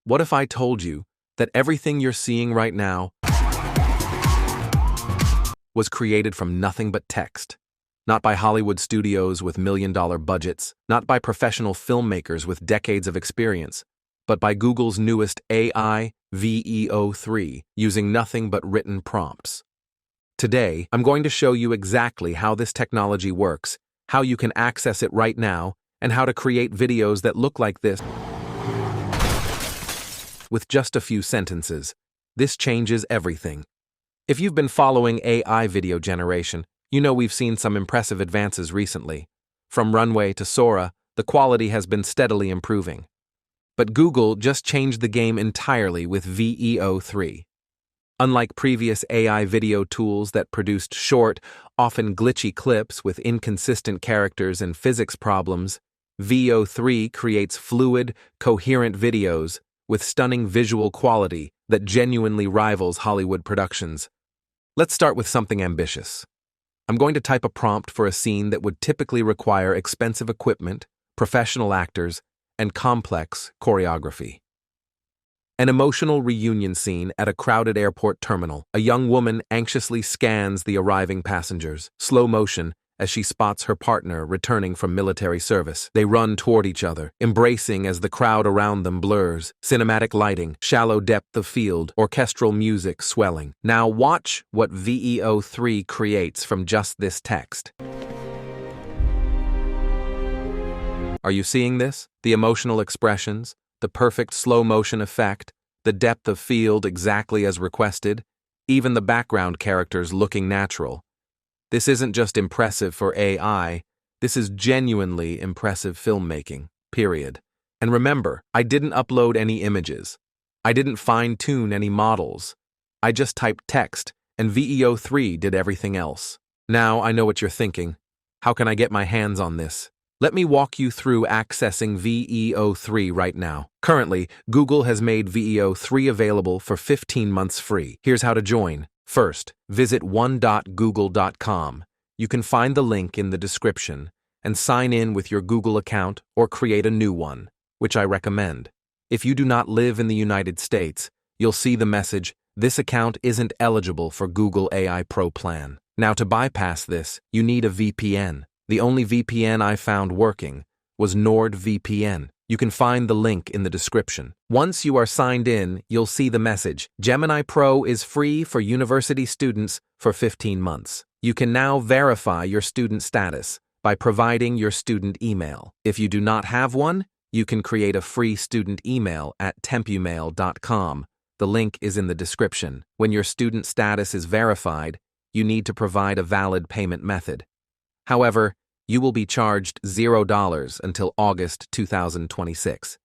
What if I told you that everything you're seeing right now was created from nothing but text? Not by Hollywood studios with million-dollar budgets, not by professional filmmakers with decades of experience, but by Google's newest AI, VEO3, using nothing but written prompts. Today, I'm going to show you exactly how this technology works, how you can access it right now, and how to create videos that look like this with just a few sentences. This changes everything. If you've been following AI video generation, you know we've seen some impressive advances recently. From Runway to Sora, the quality has been steadily improving. But Google just changed the game entirely with VEO3. Unlike previous AI video tools that produced short, often glitchy clips with inconsistent characters and physics problems, VEO3 creates fluid, coherent videos with stunning visual quality that genuinely rivals Hollywood productions. Let's start with something ambitious. I'm going to type a prompt for a scene that would typically require expensive equipment, professional actors, and complex choreography. An emotional reunion scene at a crowded airport terminal. A young woman anxiously scans the arriving passengers, slow motion, as she spots her partner returning from military service. They run toward each other, embracing as the crowd around them blurs. Cinematic lighting, shallow depth of field, orchestral music swelling. Now watch what VEO3 creates from just this text. Are you seeing this? The emotional expressions, the perfect slow motion effect, the depth of field exactly as requested, even the background characters looking natural. This isn't just impressive for AI, this is genuinely impressive filmmaking, period. And remember, I didn't upload any images. I didn't fine-tune any models. I just typed text, and VEO3 did everything else. Now I know what you're thinking. How can I get my hands on this? Let me walk you through accessing VEO3 right now. Currently, Google has made VEO3 available for 15 months free. Here's how to join. First, visit one.google.com. You can find the link in the description and sign in with your Google account or create a new one, which I recommend. If you do not live in the United States, you'll see the message, "This account isn't eligible for Google AI Pro plan." Now to bypass this, you need a VPN. The only VPN I found working was NordVPN. You can find the link in the description. Once you are signed in, you'll see the message, Gemini Pro is free for university students for 15 months. You can now verify your student status by providing your student email. If you do not have one, you can create a free student email at tempumail.com. The link is in the description. When your student status is verified, you need to provide a valid payment method. However, you will be charged $0 until August 2026.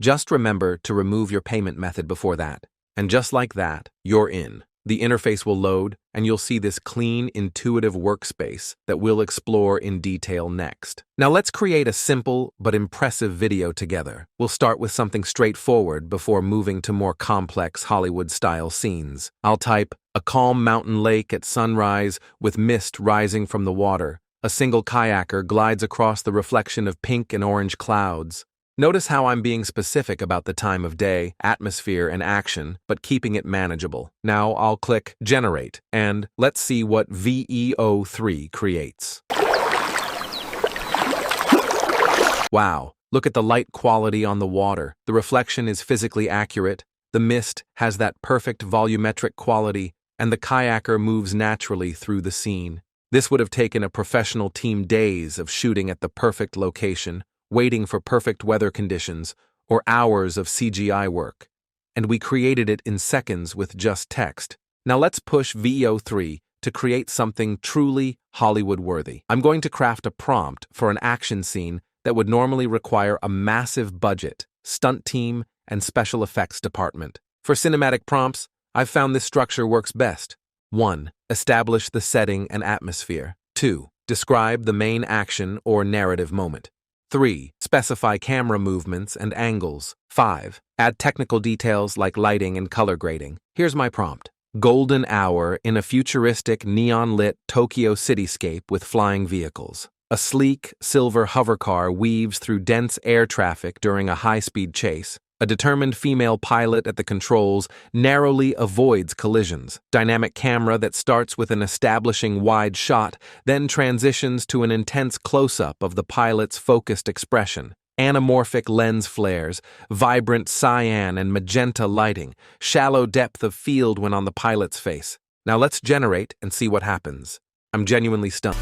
Just remember to remove your payment method before that. And just like that, you're in. The interface will load, and you'll see this clean, intuitive workspace that we'll explore in detail next. Now let's create a simple but impressive video together. We'll start with something straightforward before moving to more complex Hollywood-style scenes. I'll type, a calm mountain lake at sunrise with mist rising from the water. A single kayaker glides across the reflection of pink and orange clouds. Notice how I'm being specific about the time of day, atmosphere, and action, but keeping it manageable. Now I'll click Generate, and let's see what VEO3 creates. Wow, look at the light quality on the water. The reflection is physically accurate, the mist has that perfect volumetric quality, and the kayaker moves naturally through the scene. This would have taken a professional team days of shooting at the perfect location, waiting for perfect weather conditions, or hours of CGI work. And we created it in seconds with just text. Now let's push VEO3 to create something truly Hollywood-worthy. I'm going to craft a prompt for an action scene that would normally require a massive budget, stunt team, and special effects department. For cinematic prompts, I've found this structure works best. 1. Establish the setting and atmosphere. 2. Describe the main action or narrative moment. 3. Specify camera movements and angles. 5. Add technical details like lighting and color grading. Here's my prompt. Golden hour in a futuristic neon-lit Tokyo cityscape with flying vehicles. A sleek, silver hovercar weaves through dense air traffic during a high-speed chase. A determined female pilot at the controls narrowly avoids collisions. Dynamic camera that starts with an establishing wide shot, then transitions to an intense close-up of the pilot's focused expression. Anamorphic lens flares, vibrant cyan and magenta lighting, shallow depth of field when on the pilot's face. Now let's generate and see what happens. I'm genuinely stunned.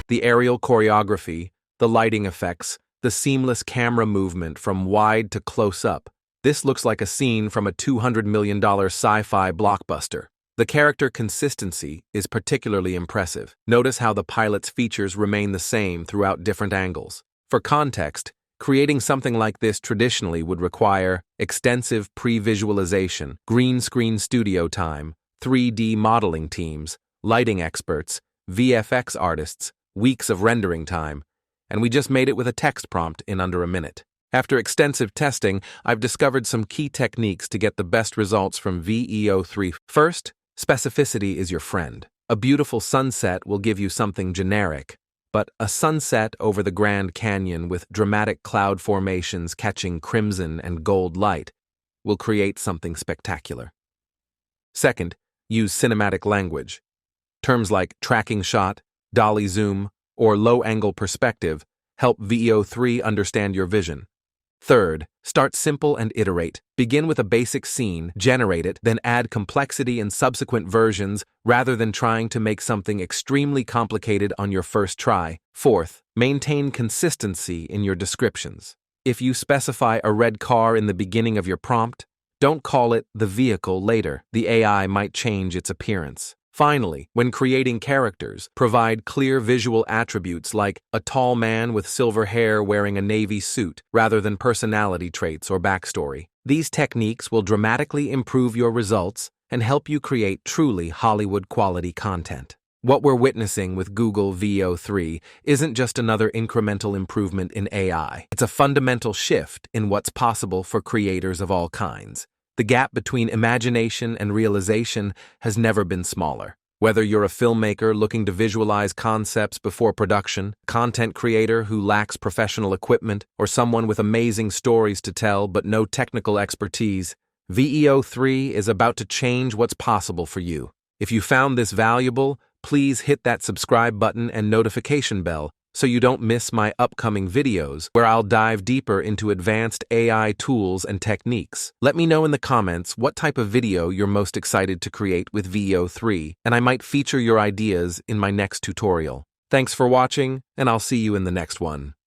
The aerial choreography, the lighting effects, the seamless camera movement from wide to close-up. This looks like a scene from a $200 million sci-fi blockbuster. The character consistency is particularly impressive. Notice how the pilot's features remain the same throughout different angles. For context, creating something like this traditionally would require extensive pre-visualization, green screen studio time, 3D modeling teams, lighting experts, VFX artists, weeks of rendering time, and we just made it with a text prompt in under a minute. After extensive testing, I've discovered some key techniques to get the best results from VEO 3. First, specificity is your friend. A beautiful sunset will give you something generic, but a sunset over the Grand Canyon with dramatic cloud formations catching crimson and gold light will create something spectacular. Second, use cinematic language. Terms like tracking shot, dolly zoom, or low-angle perspective help VEO 3 understand your vision. Third, start simple and iterate. Begin with a basic scene, generate it, then add complexity in subsequent versions rather than trying to make something extremely complicated on your first try. Fourth, maintain consistency in your descriptions. If you specify a red car in the beginning of your prompt, don't call it the vehicle later. The AI might change its appearance. Finally, when creating characters, provide clear visual attributes like a tall man with silver hair wearing a navy suit, rather than personality traits or backstory. These techniques will dramatically improve your results and help you create truly Hollywood-quality content. What we're witnessing with Google VEO 3 isn't just another incremental improvement in AI. It's a fundamental shift in what's possible for creators of all kinds. The gap between imagination and realization has never been smaller. Whether you're a filmmaker looking to visualize concepts before production, content creator who lacks professional equipment, or someone with amazing stories to tell but no technical expertise, VEO 3 is about to change what's possible for you. If you found this valuable, please hit that subscribe button and notification bell so you don't miss my upcoming videos where I'll dive deeper into advanced AI tools and techniques. Let me know in the comments what type of video you're most excited to create with VEO 3, and I might feature your ideas in my next tutorial. Thanks for watching, and I'll see you in the next one.